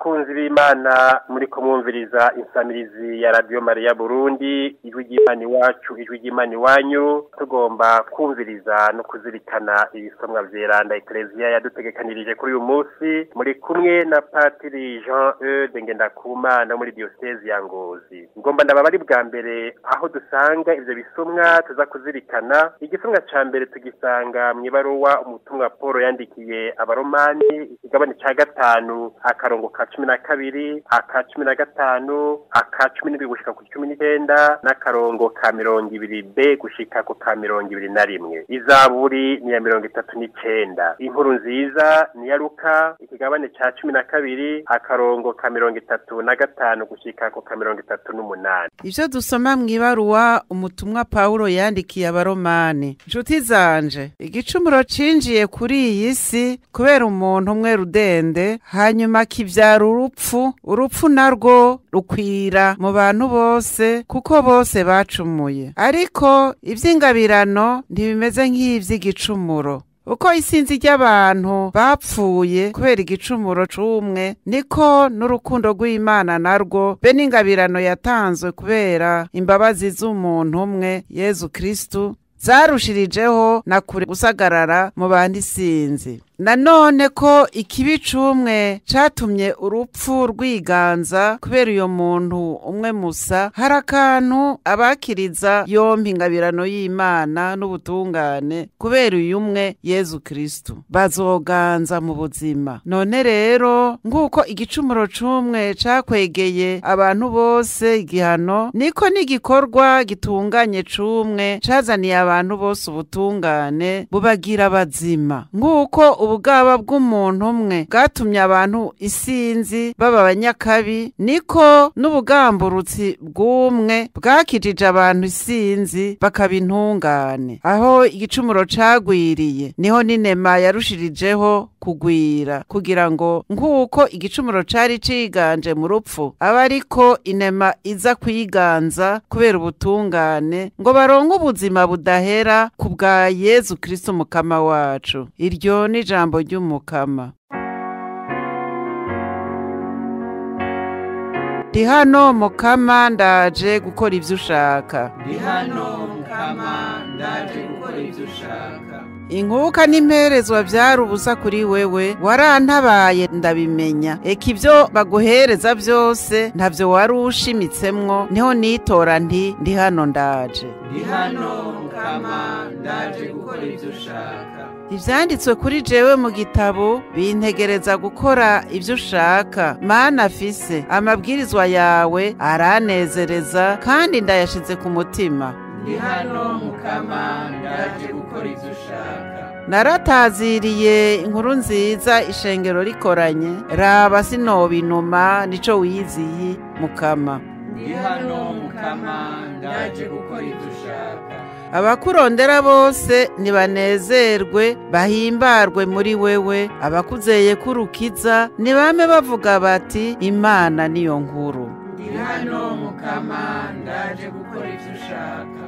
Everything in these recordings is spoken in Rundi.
bakunzi b'Imana muri kumwumviriza insamirizi ya Radio Maria Burundi, ijwi ry'Imana iwacu, ijwi ry'Imana iwanyu, tugomba kumviriza no kuzirikana ibisomwa vyeranda Ecclesia yadutegekanirije kuri uyu munsi, muri kumwe na Patiri Jean-Eudes Ngendakumana muri diocese ya Ngozi. Ngomba ndababari bwa mbere aho dusanga ivyo bisomwa tuza kuzirikana. Igisomwa ca mbere tugisanga mw'ibaruwa umutumwa Paul yandikiye abaromani, ikigabane ca gatanu akarongo ka 12 aka 15 aka 17 gushika ku 19 n'akarongo ka 20b gushika ku ka 21. Izaburi ni ya 39. Inkuru nziza ni ya Luka ikigabane ca 12 akarongo ka 35 gushika ku ka 38. Ivyo dusoma mw'ibaruwa umutumwa Paulo yandikiye abaromani. Nshuti zanje, igicumuro cinjiye kuri iyi si kubera umuntu umwe rudende, hanyuma kivyara urupfu narwo rukwira mu bantu bose kuko bose bacumuye. Ariko ivy'ingabirano ntibimeze nk'ivy'igicumuro. Uko isinzi ry'abantu bapfuye kubera igicumuro c'umwe, niko n'urukundo rw'Imana narwo be n'ingabirano yatanzwe kubera imbabazi z'umuntu umwe Yezu Kristu zarushirijeho na kure gusagarara mu bandi isinzi. Nanone ko ikibi c'umwe catumye urupfu rwiganza kubera uyo muntu umwe musa, hari akantu abakiriza yompi ingabirano y'Imana n'ubutungane kubera uyu umwe Yezu Kristu bazoganza mu buzima. None rero nguko igicumuro c'umwe cakwegeye abantu bose igihano, niko n'igikorwa gitunganye c'umwe cazaniye abantu bose ubutungane bubagira bazima. Nguko ubugaba bw'umuntu umwe bwatumye abantu isinzi baba abanyakabi, niko n'ubugamburutsi bw'umwe bwakijije abantu isinzi bakaba intungane. Aho igicumuro cagwiriye niho n'inema yarushirijeho kugwira, kugira ngo nk'uko igicumuro cari ciganje mu rupfu aba ariko inema iza kwiganza kubera ubutungane, ngo baronke ubuzima budahera ku bwa Yezu Kristo mukama wacu. Iryo ni ijambo ry'umukama. Ndi hano mukama ndaje gukora ivyo ushaka. Ndi hano mukama ndaje gukora ivyo ushaka. Inkuka n'imperezwa vyari ubusa kuri wewe, warantabaye ndabimenya. Eka ivyo baguhereza vyose ntavyo wari ushimitsemwo, niho nitora nti ndi hano ndaje. Ndi hano mukama ndaje gukora ivyo ushaka. Ivyanditswe kuri jewe mu gitabo bintegereza gukora ivyo ushaka. Mana afise amabwirizwa yawe aranezereza kandi ndayashize ku mutima. Ndi hano mukama ndaje gukora ivyo ushaka. Narataziriye inkuru nziza ishengero rikoranye, raba sinobinuma nico wiyiziye mukama. Ndi hano mukama ndaje gukora ivyo ushaka. Abakurondera bose nibanezerwe bahimbarwe muri wewe, abakuzeye kurukiza nibame bavuga bati Imana niyo nkuru. Ndi hano mukama ndaje gukora ivyo ushaka.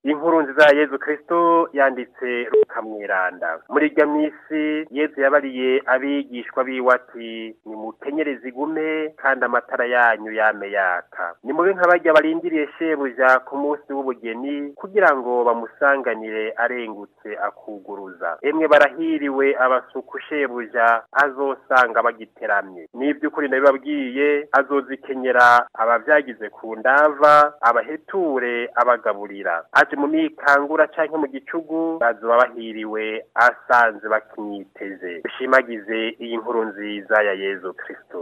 Inkuru nziza ya Yezu Kristo yanditse Luka mweranda. Muri irya misi Yezu yabariye abigishwa biwe ati nimukenyereze igume kandi amatara yanyu yame yaka. Nimube nk'abarya barindiriye shebuja ku munsi w'ubugeni kugira ngo bamusanganire arengutse akuguruza. Emwe barahiriwe abasuku shebuja azosanga bagiteramye. N'ivy'ukuri ndabibabwiye azozikenyera abavyagize ku ndava, abaheture, abagaburira. Aje mu mikangura canke mu gicugu bazoba bahiriwe asanze bakimwiteze. Bishimagize iyi nkuru nziza ya Yezu Kristo.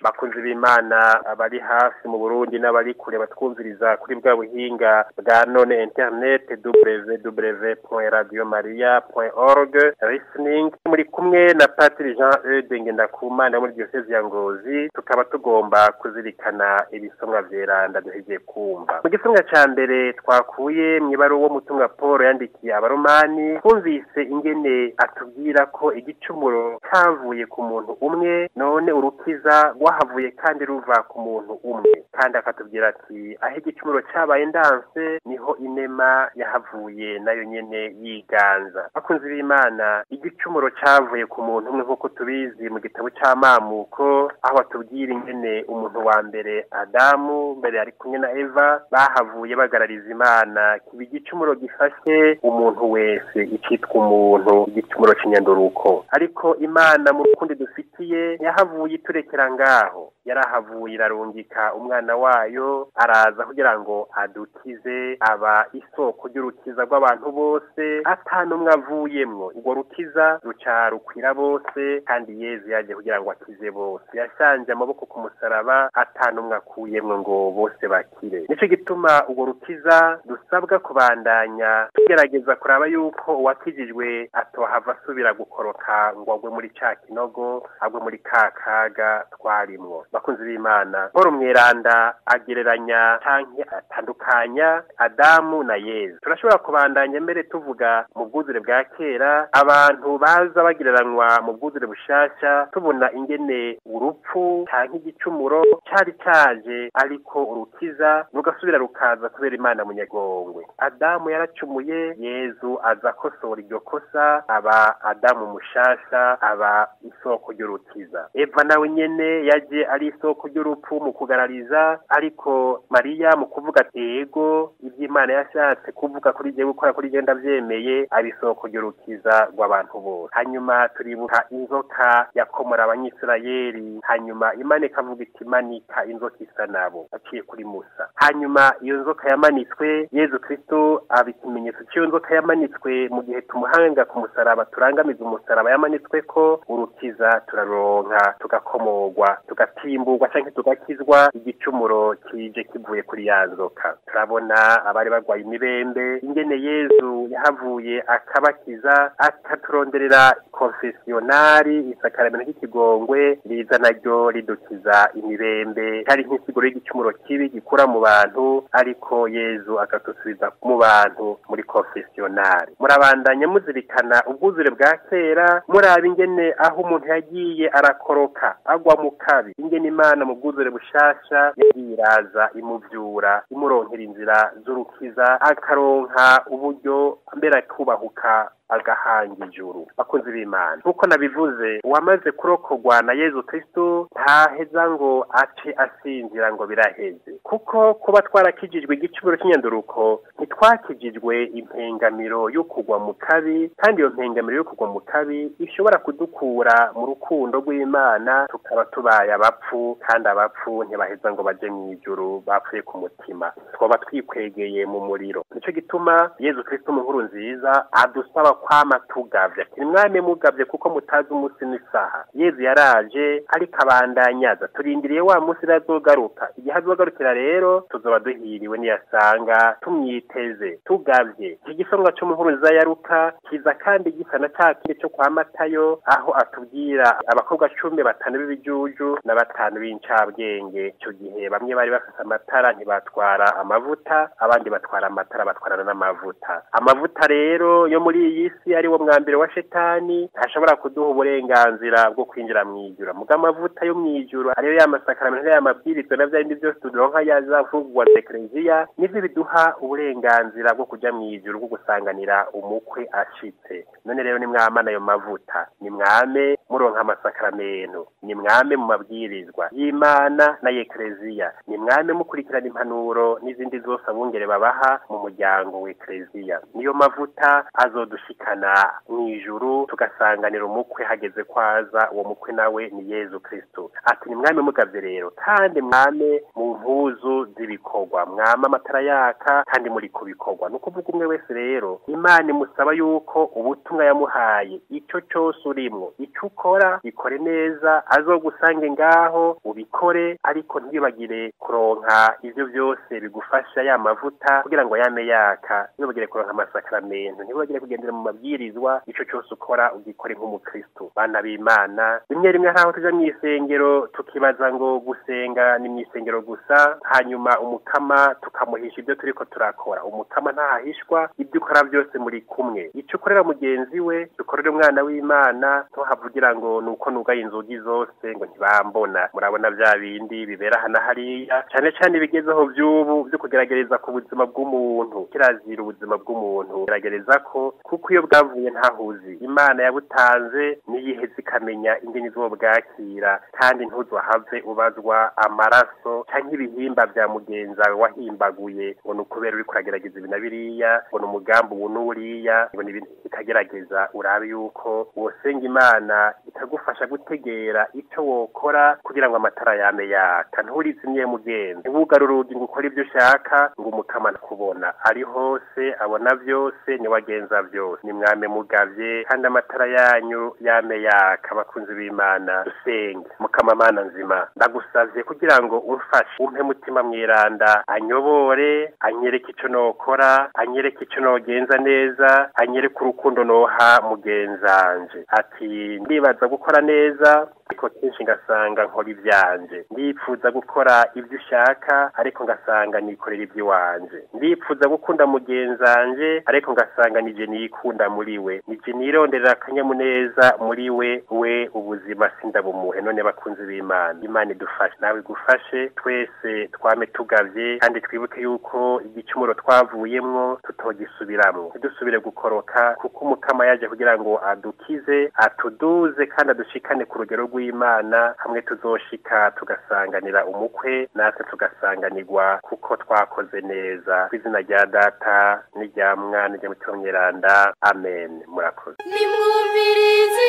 bakunzi b'Imana abari hafi mu Burundi n'abari kure batwumviriza kuri bwa buhinga bwa none internet www.radiomaria.org listening. Muri kumwe na Patiri Jean Eude Ngendakumana muri diocese ya Ngozi, tukaba tugomba kuzirikana ibisomwa vyeranda duhejeje kumva. Mu gisomwa ca mbere twakuye mw'ibaruwa mutumwa Paul yandikiye abaromani, twumvise ingene atubwira ko igicumuro cavuye ku muntu umwe, none urukiza rwahavuye kandi ruva ku muntu umwe, kandi akatubwira ati aho igicumuro cabaye ndanse niho inema yahavuye nayo nyene yiganza. Bakunzi b'Imana, igicumuro cavuye ku muntu umwe nk'uko tubizi mu gitabo c'amamuko, aho atubwira ingene umuntu wa mbere Adamu mbere ari kumwe na Eva bahavuye bagarariza Imana, kiba igicumuro gifashe umuntu wese icitwa umuntu, igicumuro c'inyanduruko. Ariko Imana mu rukundo dufitiye yahavuye iturekera ngaho, yarahavuye irarungika umwana wayo araza kugira ngo adukize, aba isoko ry'urukiza rw'abantu bose atanumwe avuyemwo. Urwo rukiza ruca rukwira bose, kandi Yezu yaje kugira ngo akize bose, yashanje amaboko ku musaraba atanumwe akuyemwo ngo bose bakire. Nico gituma urwo rukiza dusabwa kubandanya tugerageza kuraba yuko uwakijijwe atohava asubira gukoroka ngo agwe muri ca kinogo, agwe muri ka kaga twarimwo. Bakunzi b'Imana, Paul Mweranda agereranya canke atandukanya Adamu na Yezu. Turashobora kubandanya mbere tuvuga mu bwuzure bwa kera, abantu baza bagereranywa mu bwuzure bushasha, tubona ingene urupfu canke igicumuro cari caje, ariko urukiza rugasubira rukaza kubera Imana munyagongwe. Adamu yaracumuye, Yezu aza kosora iryo kosa, aba Adamu mushasha, aba isoko ry'urukiza. Eva nawe nyene yaje ari isoko ry'urupfu mu kugarariza, ariko Mariya mu kuvuga ego ivy'Imana yashatse kuvuga kuri je gukora kuri je ndavyemeye, ari isoko ry'urukiza rw'abantu bose. Hanyuma turibuka inzoka yakomora abanyisirayeli, hanyuma Imana ikavuga iti manika inzoka isa nabo, aciye kuri Musa. Hanyuma iyo nzoka yamanitswe, Yezu Kristo aba ikimenyetso cy'iyo nzoka yamanitswe mu gihe tumuhanga ku musaraba, turangamiza umusaraba yamanitswe ko urukiza turaronka, tugakomorwa, tugatimburwa canke tugakizwa igicumuro kije kivuye kuri ya nzoka. Turabona abari barwaye imibembe ingene Yezu yahavuye akabakiza, akaturonderera konfessionari, isakaramento ry'ikigongwe riza naryo ridukiza imibembe. Hari nk'isiguro y'igicumuro kibi gikura mu bantu, ariko Yezu akatusubiza mu bantu muri konfessionari. Murabandanya muzirikana ubwuzure bwa kera, muraba ingene aho umuntu yagiye arakoroka agwa mu kabi, ingene Imana mu bwuzure bushasha yagiye iraza imuvyura, imuronkera inzira z'urukiza, akaronka uburyo mbere kubahuka agahanga ijuru. Bakunzi b'Imana, nkuko nabivuze, uwamaze kurokorwa na Yezu Kristo ntaheza ngo ace asinzira ngo biraheze, kuko kuba twarakijijwe igicumuro cy'inyanduruko ntitwakijijwe impengamiro yo kugwa mu kabi, kandi iyo mpengamiro yo kugwa mu kabi ishobora kudukura mu rukundo rw'Imana, tukaba tubaye abapfu, kandi abapfu ntibaheza ngo baje mu ijuru, bapfuye ku mutima, twaba twikwegeye mu muriro. Nico gituma Yezu Kristo mu nkuru nziza adusaba kwama tugavye, kiri mwame mugavye kuko mutazi umunsi n'isaha. Yezu yaraje ariko abandanyaza, turindiriye wa munsi azogaruka. Igihe azogarukira rero tuzoba duhiriwe niyasanga tumyiteze tugavye. Iki gisomwa cyo mu nkuru nziza ya Luka kiza kandi gisa na ca kindi cyo kwa Matayo, aho atubwira abakobwa 10 batanu b'ibijuju na batanu b'incabwenge. Icyo gihe bamwe bari bafite amatara ntibatwara amavuta, abandi batwara amatara batwarana n'amavuta. Amavuta rero yo muri iyi si ari wo mwambiro wa shetani, ntashobora kuduha uburenganzira bwo kwinjira mu ijuru. Muga amavuta yo mu ijuru ariyo y'amasakaramentu y'amabwirizwa na byindi byose turonka yazavugwa na Eklezia, nivyo biduha uburenganzira bwo kuja mu ijuru, bwo gusanganira umukwe ashitse. None rero ni mwamana ayo mavuta, ni mwame muronka amasakaramentu, ni mwame mu mabwirizwa y'Imana na Eklezia, ni mwame mukurikirana impanuro n'izindi zose abungere babaha mu muryango wa Eklezia. Niyo mavuta azodushika ikadushikana mw'ijuru tugasanganira umukwe hageze kwaza. Uwo mukwe nawe ni Yezu Kristo. Ati ni mwame mugavye rero, kandi mwame mu mpuzu z'ibikorwa, mwame amatara yaka kandi muri ku bikorwa. Nuko uvuga umwe wese rero Imana imusaba yuko ubutumwa yamuhaye ico cyose urimwo, ico ukora bikore neza, azogusange ngaho ubikore, ariko ntibagire kuronka ivyo byose bigufasha ya mavuta kugira ngo yame yaka, ntibagire kuronka amasakramentu, ntibagire kugendera mu mabwirizwa. Ico cyose ukora ugikore nk'umukristo. Bana b'Imana, rimwe rimwe ntaho tuja mw'isengero tukibaza ngo gusenga ni mw'isengero gusa, hanyuma umukama tukamuhisha ibyo turiko turakora. Umukama ntahishwa, ibyo ukora byose muri kumwe. Ico ukorera mugenzi we dukorere umwana w'Imana, ntuhavugira ngo nuko nugaye inzugi zose ngo ntibambona. Murabona vya bindi bibera hana hariya, cane cane bigezeho vy'ubu byo kugerageza ku buzima bw'umuntu. Kirazira ubuzima bw'umuntu gerageza ko, kuko iyo bwavuye ntahuzi. Imana yabutanze niyiheze ikamenya ingene izobwakira, kandi ntuzahave ubazwa amaraso canke ibihimba vya mugenza wahimbaguye ngo nukubera uri kuragerageza ibi na biriya, ngo n'umugambi ubu n'uriya, ngo n'ibintu ikagerageza. Urabe yuko wosenga Imana ikagufasha gutegera ico wokora kugira ngo amatara yame yaka. Nturizimye mugenzi, ntiwugare urugi ngo ukore ibyo ushaka ngo umukama kubona. Ari hose abona vyose, ni wagenza vyose. Ni mwame mugavye kandi amatara yanyu yame yaka. Bakunzi b'Imana, dusenge. Mukama Mana nzima, ndagusavye kugira ngo umfashe, umpe mutima mwiranda, anyobore, anyereke ico nokora, anyereke ico nogenza neza, anyereke urukundo noha mugenzanje. Ati ndibaza gukora neza, ariko kenshi ngasanga nkora ivyanje. Ndipfuza gukora ibyo ushaka, ariko ngasanga nikorera iby'iwanje. Ndipfuza gukunda mugenzanje, ariko ngasanga nije niyikunda muri we. Nije nironderera akanyamuneza muri we ubuzima sindabumuhe. None bakunzi b'Imana, Imana idufashe, nawe igufashe, twese twame tugavye, kandi twibuke yuko igicumuro twavuyemwo tutogisubiramwo. Dusubire gukoroka, kuko umukama yaje kugira ngo adukize, atuduze kandi adushikane ku rugero rw'Imana. Hamwe tuzoshika tugasanganira umukwe, natwe tugasanganirwa kuko twakoze neza. Kw'izina rya Data n'irya Mwana n'irya Mutima Mweranda, amen. Murakoze. Nimwumvirize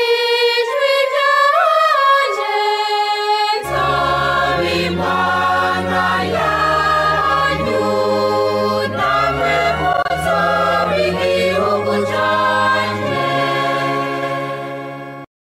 ijwi ryanje, nzabimpa